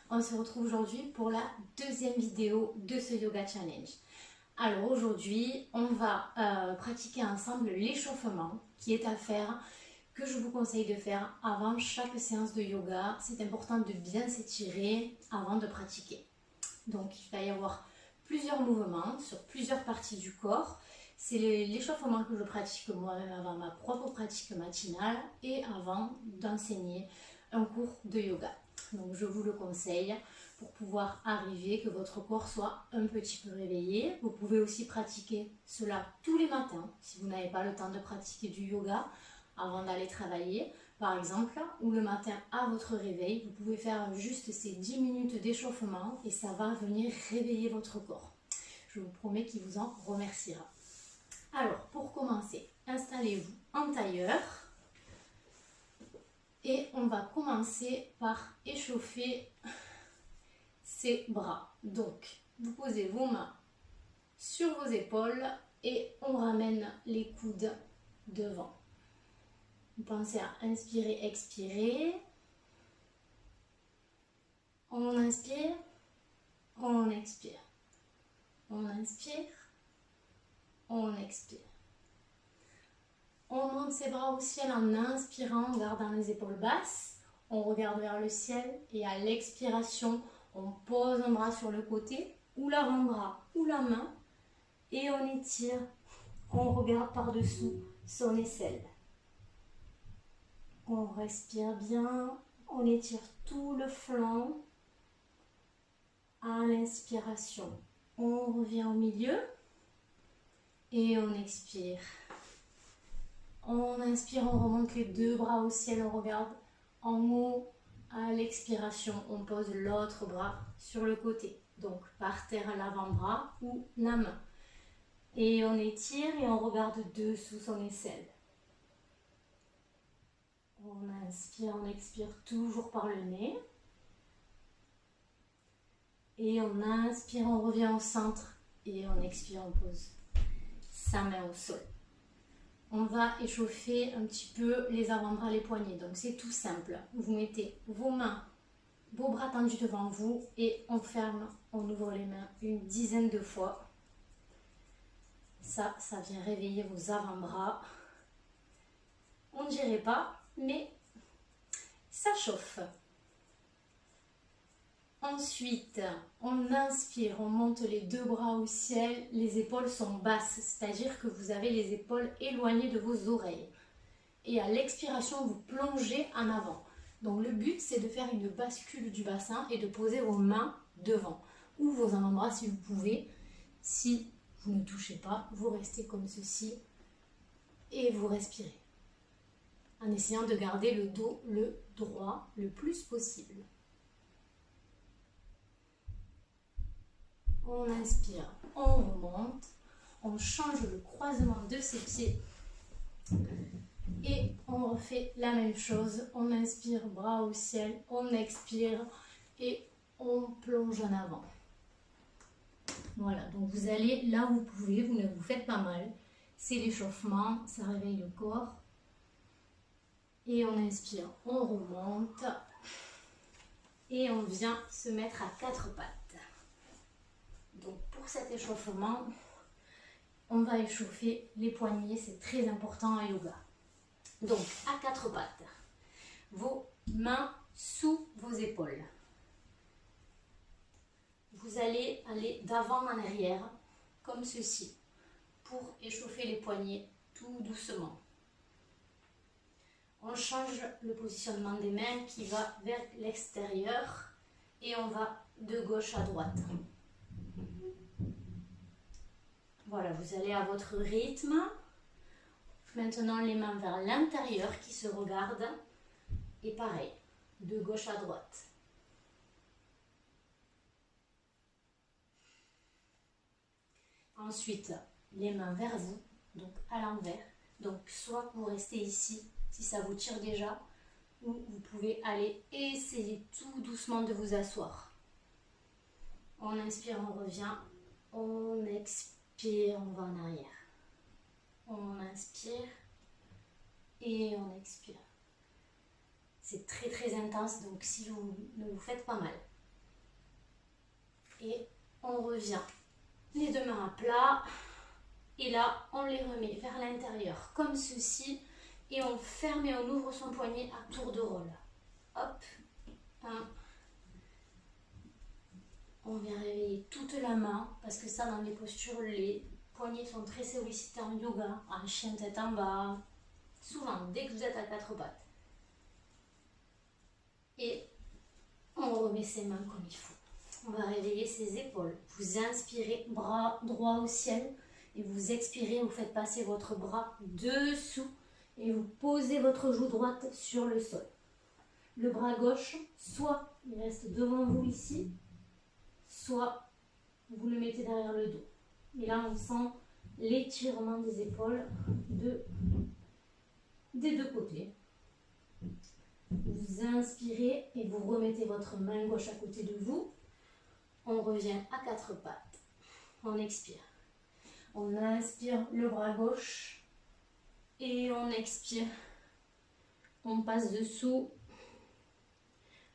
On se retrouve aujourd'hui pour la deuxième vidéo de ce Yoga Challenge. Alors aujourd'hui, on va pratiquer ensemble l'échauffement qui est à faire, que je vous conseille de faire avant chaque séance de yoga. C'est important de bien s'étirer avant de pratiquer. Donc il va y avoir plusieurs mouvements sur plusieurs parties du corps. C'est l'échauffement que je pratique moi-même avant ma propre pratique matinale et avant d'enseigner un cours de yoga. Donc je vous le conseille pour pouvoir arriver, que votre corps soit un petit peu réveillé. Vous pouvez aussi pratiquer cela tous les matins si vous n'avez pas le temps de pratiquer du yoga avant d'aller travailler par exemple, ou le matin à votre réveil. Vous pouvez faire juste ces 10 minutes d'échauffement et ça va venir réveiller votre corps. Je vous promets qu'il vous en remerciera. Alors pour commencer, installez-vous en tailleur. Et on va commencer par échauffer ses bras. Donc, vous posez vos mains sur vos épaules et on ramène les coudes devant. Vous pensez à inspirer, expirer. On inspire, on expire. On inspire, on expire. On monte ses bras au ciel en inspirant, en gardant les épaules basses. On regarde vers le ciel et à l'expiration, on pose un bras sur le côté ou l'avant-bras ou la main et on étire. On regarde par-dessous son aisselle. On respire bien, on étire tout le flanc. À l'inspiration, on revient au milieu et on expire. On inspire, on remonte les deux bras au ciel, on regarde en haut. À l'expiration, on pose l'autre bras sur le côté. Donc par terre à l'avant-bras ou la main. Et on étire et on regarde dessous son aisselle. On inspire, on expire toujours par le nez. Et on inspire, on revient au centre. Et on expire, on pose sa main au sol. On va échauffer un petit peu les avant-bras, les poignets. Donc c'est tout simple. Vous mettez vos mains, vos bras tendus devant vous et on ferme, on ouvre les mains une dizaine de fois. Ça vient réveiller vos avant-bras. On ne dirait pas, mais ça chauffe. Ensuite, on inspire, on monte les deux bras au ciel, les épaules sont basses, c'est-à-dire que vous avez les épaules éloignées de vos oreilles. Et à l'expiration, vous plongez en avant. Donc le but, c'est de faire une bascule du bassin et de poser vos mains devant. Ou vos avant-bras si vous pouvez. Si vous ne touchez pas, vous restez comme ceci et vous respirez. En essayant de garder le dos le droit le plus possible. On inspire, on remonte, on change le croisement de ses pieds et on refait la même chose. On inspire, bras au ciel, on expire et on plonge en avant. Voilà, donc vous allez là où vous pouvez, vous ne vous faites pas mal. C'est l'échauffement, ça réveille le corps. Et on inspire, on remonte et on vient se mettre à quatre pattes. Donc pour cet échauffement, on va échauffer les poignets, c'est très important en yoga. Donc à quatre pattes, vos mains sous vos épaules. Vous allez aller d'avant en arrière, comme ceci, pour échauffer les poignets tout doucement. On change le positionnement des mains qui va vers l'extérieur et on va de gauche à droite. Voilà, vous allez à votre rythme. Maintenant, les mains vers l'intérieur qui se regardent. Et pareil, de gauche à droite. Ensuite, les mains vers vous, donc à l'envers. Donc, soit vous restez ici, si ça vous tire déjà, ou vous pouvez aller essayer tout doucement de vous asseoir. On inspire, on revient, on expire, on va en arrière. On inspire et on expire. C'est très intense, donc si vous ne vous faites pas mal. Et on revient les deux mains à plat. Et là, on les remet vers l'intérieur comme ceci. Et on ferme et on ouvre son poignet à tour de rôle. Hop. 1. On vient réveiller toute la main. Parce que ça, dans les postures, les poignets sont très sollicités en yoga. En chien tête en bas. Souvent, dès que vous êtes à quatre pattes. Et on remet ses mains comme il faut. On va réveiller ses épaules. Vous inspirez, bras droit au ciel. Et vous expirez, vous faites passer votre bras dessous. Et vous posez votre joue droite sur le sol. Le bras gauche, soit il reste devant vous ici, soit vous le mettez derrière le dos. Et là, on sent l'étirement des épaules des deux côtés. Vous inspirez et vous remettez votre main gauche à côté de vous. On revient à quatre pattes. On expire. On inspire le bras gauche et on expire. On passe dessous.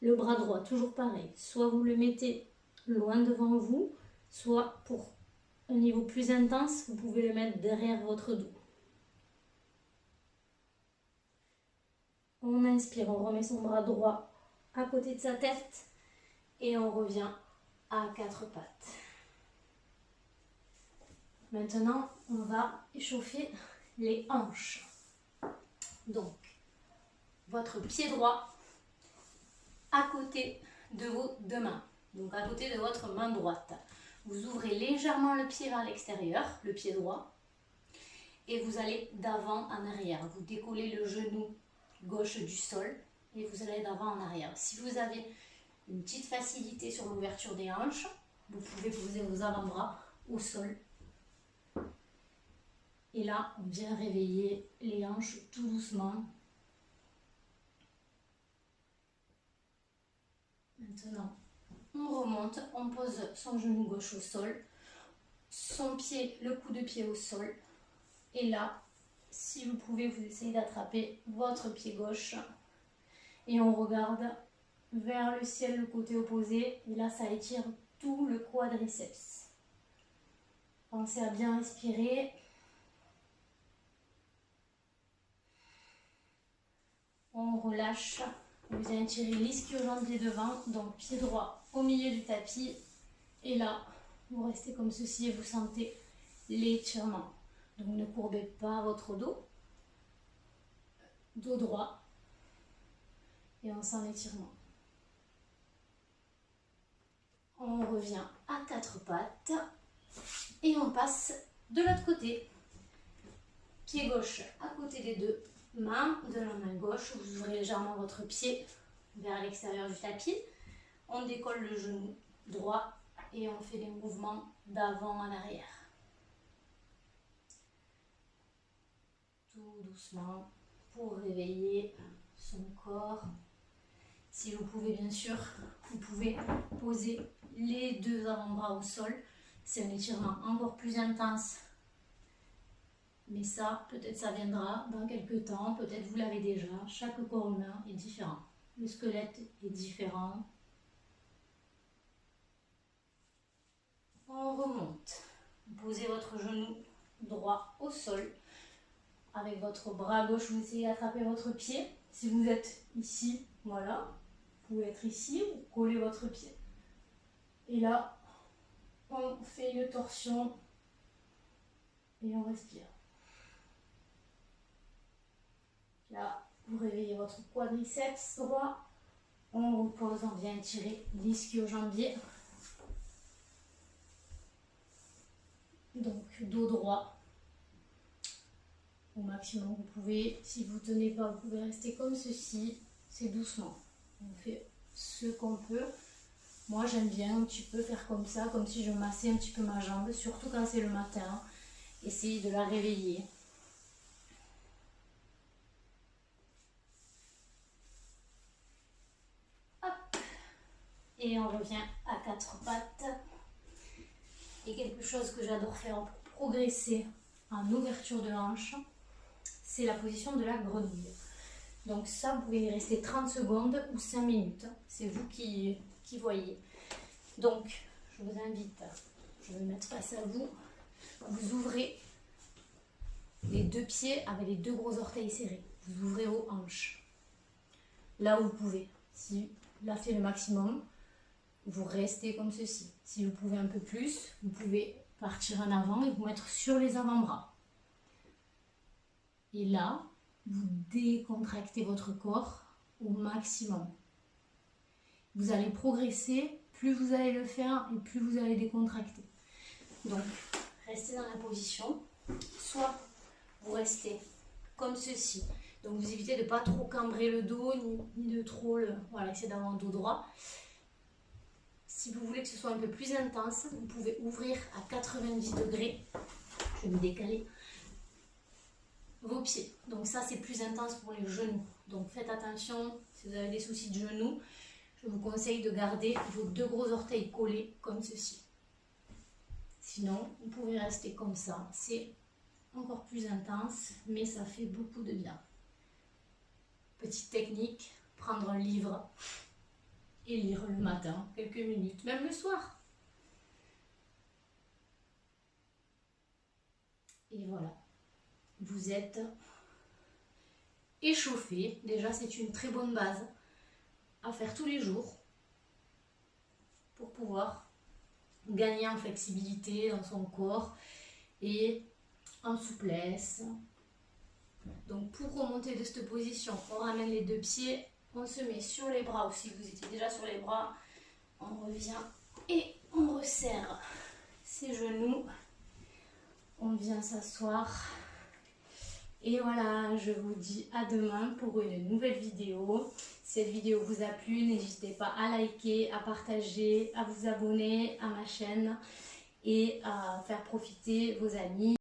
Le bras droit, toujours pareil. Soit vous le mettez loin devant vous, soit pour un niveau plus intense, vous pouvez le mettre derrière votre dos. On inspire, on remet son bras droit à côté de sa tête et on revient à quatre pattes. Maintenant, on va échauffer les hanches. Donc, votre pied droit à côté de vos deux mains, donc à côté de votre main droite. Vous ouvrez légèrement le pied vers l'extérieur, le pied droit, et vous allez d'avant en arrière. Vous décollez le genou gauche du sol et vous allez d'avant en arrière. Si vous avez une petite facilité sur l'ouverture des hanches, vous pouvez poser vos avant-bras au sol. Et là, on vient réveiller les hanches tout doucement. Maintenant, on remonte, on pose son genou gauche au sol, son pied, le coup de pied au sol. Et là, si vous pouvez, vous essayez d'attraper votre pied gauche. Et on regarde vers le ciel, le côté opposé. Et là, ça étire tout le quadriceps. Pensez à bien respirer. On relâche. On vient tirer l'ischio-jambier devant, donc pied droit au milieu du tapis. Et là, vous restez comme ceci et vous sentez l'étirement. Donc ne courbez pas votre dos. Dos droit. Et on sent l'étirement. On revient à quatre pattes. Et on passe de l'autre côté. Pied gauche à côté des deux mains, de la main gauche. Vous ouvrez légèrement votre pied vers l'extérieur du tapis. On décolle le genou droit et on fait des mouvements d'avant en arrière. Tout doucement pour réveiller son corps. Si vous pouvez, bien sûr, vous pouvez poser les deux avant-bras au sol. C'est un étirement encore plus intense. Mais ça, peut-être ça viendra dans quelques temps, peut-être vous l'avez déjà. Chaque corps humain est différent. Le squelette est différent. On remonte. Posez votre genou droit au sol. Avec votre bras gauche, vous essayez d'attraper votre pied. Si vous êtes ici, voilà. Vous pouvez être ici ou coller votre pied. Et là, on fait une torsion et on respire. Là, vous réveillez votre quadriceps droit. On repose, on vient tirer l'ischio-jambier. Donc, dos droit. Au maximum, vous pouvez, si vous ne tenez pas, vous pouvez rester comme ceci. C'est doucement. On fait ce qu'on peut. Moi, j'aime bien un petit peu faire comme ça, comme si je massais un petit peu ma jambe, surtout quand c'est le matin. Essayez de la réveiller. Et on revient à quatre pattes. Et quelque chose que j'adore faire pour progresser en ouverture de hanche, c'est la position de la grenouille. Donc ça, vous pouvez y rester 30 secondes ou 5 minutes. C'est vous qui voyez. Donc, je vous invite, je vais me mettre face à vous, vous ouvrez les deux pieds avec les deux gros orteils serrés. Vous ouvrez aux hanches. Là où vous pouvez. Si là fait le maximum, vous restez comme ceci. Si vous pouvez un peu plus, vous pouvez partir en avant et vous mettre sur les avant-bras. Et là, vous décontractez votre corps au maximum. Vous allez progresser, plus vous allez le faire et plus vous allez décontracter. Donc, restez dans la position. Soit vous restez comme ceci. Donc, vous évitez de ne pas trop cambrer le dos, ni de trop le... Voilà, essayez d'avoir un dos droit. Si vous voulez que ce soit un peu plus intense, vous pouvez ouvrir à 90 degrés. Je vais me décaler vos pieds. Donc ça, c'est plus intense pour les genoux. Donc faites attention, si vous avez des soucis de genoux, je vous conseille de garder vos deux gros orteils collés comme ceci. Sinon, vous pouvez rester comme ça. C'est encore plus intense, mais ça fait beaucoup de bien. Petite technique, prendre un livre et lire le matin, quelques minutes, même le soir. Et voilà, vous êtes échauffé. Déjà, c'est une très bonne base à faire tous les jours pour pouvoir gagner en flexibilité dans son corps et en souplesse. Donc pour remonter de cette position, on ramène les deux pieds, on se met sur les bras, ou si vous étiez déjà sur les bras, on revient et on resserre ses genoux, on vient s'asseoir. Et voilà, je vous dis à demain pour une nouvelle vidéo. Si cette vidéo vous a plu, n'hésitez pas à liker, à partager, à vous abonner à ma chaîne et à faire profiter vos amis.